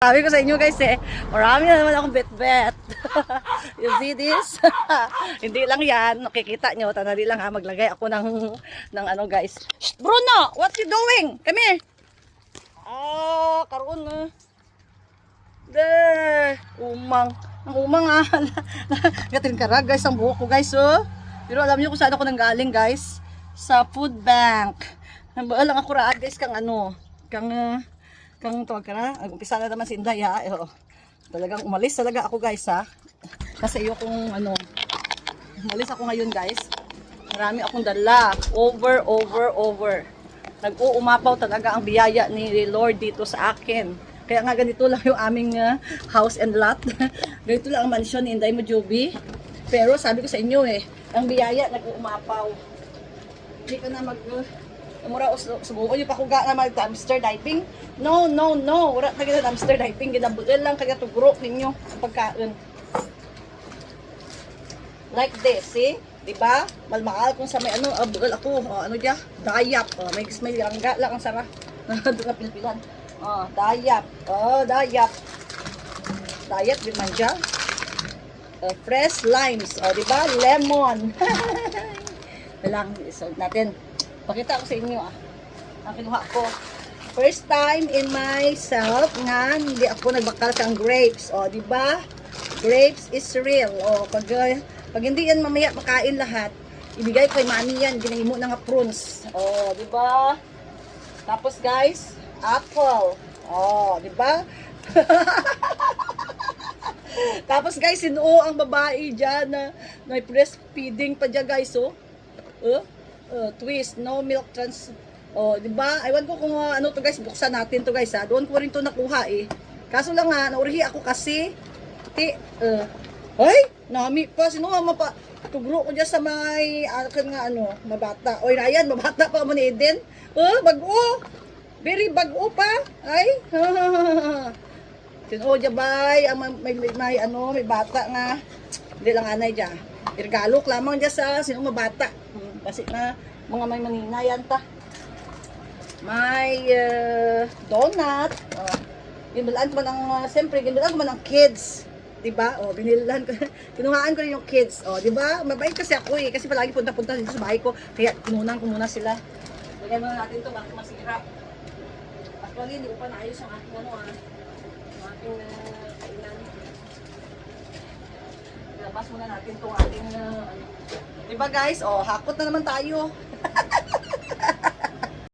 Sabi ko sa inyo guys marami na naman akong bet-bet. You see this? Hindi lang yan. Nakikita nyo. Tanali lang ha. Maglagay ako ng ano guys. Shh, Bruno! What you doing? Come here. Karoon na. There. Umang. Ang umang ah. Gatin ka guys. Ang buhok ko guys oh. Pero alam nyo kung saan ako nanggaling guys. Sa food bank. Nambaan lang ako raad guys kang ano. Kang tawag ka na, umpisa na naman si Inday ha. Talagang umalis talaga ako guys ha. Kasi kung ano, umalis ako ngayon guys. Marami akong dala. Over. Nag-uumapaw talaga ang biyaya ni Lord dito sa akin. Kaya nga ganito lang yung aming house and lot. Ganito lang ang mansyon ni Inday Mojobi. Pero sabi ko sa inyo ang biyaya nag-uumapaw. Hindi ka na mura subukan yung pakuga na mag-dumpster diving. No. Wala na gina dumpster diving. Ginabuel lang kaya tugro ninyo ang pagkain. Like this, see? Diba? Malmaal kung sa may ano, buel ako. Ano dya? Dayap. May langga lang ang sarap. Doon na pilpilan. Dayap. Dayap. Dayap din man dya. Fresh limes. Diba? Lemon. Lang, isog natin. Pakita ko sa inyo ang kinuha ko. First time in myself nga hindi ako nagbakal kang grapes. Di ba? Grapes is real. Pag hindi yan mamaya makain lahat, ibigay ko kay mami yan. Ginahimo na nga prunes. Di ba? Tapos guys, apple. Di ba? Tapos guys, sinuo ang babae diyan na may breastfeeding pa diyan guys, twist, no milk trans. Di ba? Aywan ko kung ano to guys, buksan natin to guys ha. Doon ko rin to nakuha Kaso lang naurihi ako kasi ay, nami pa sino pa tugro ko diyan sa may akin nga mabata. Oy, Ryan, mabata pa mo ni Eden. Bago. Very bago pa. Ay. Sino jabay may bata nga. Hindi lang anay diyan. Irgalok lamang diyan sa sino mabata. Kasi na mga may maninayan ta. May donut. Ginilaan ko man ang siyempre ginilaan ko man ang kids. Diba? Binilan ko. Kinuhaan ko rin yung kids. Diba? Mabait kasi ako kasi palagi punta-punta dito sa bahay ko. Kaya kinunan ko muna sila. Lagyan muna natin to bakit masira. Actually, hindi ko pa naayos ang aking aking kainan. Labas muna natin itong ating diba guys? Hakot na naman tayo.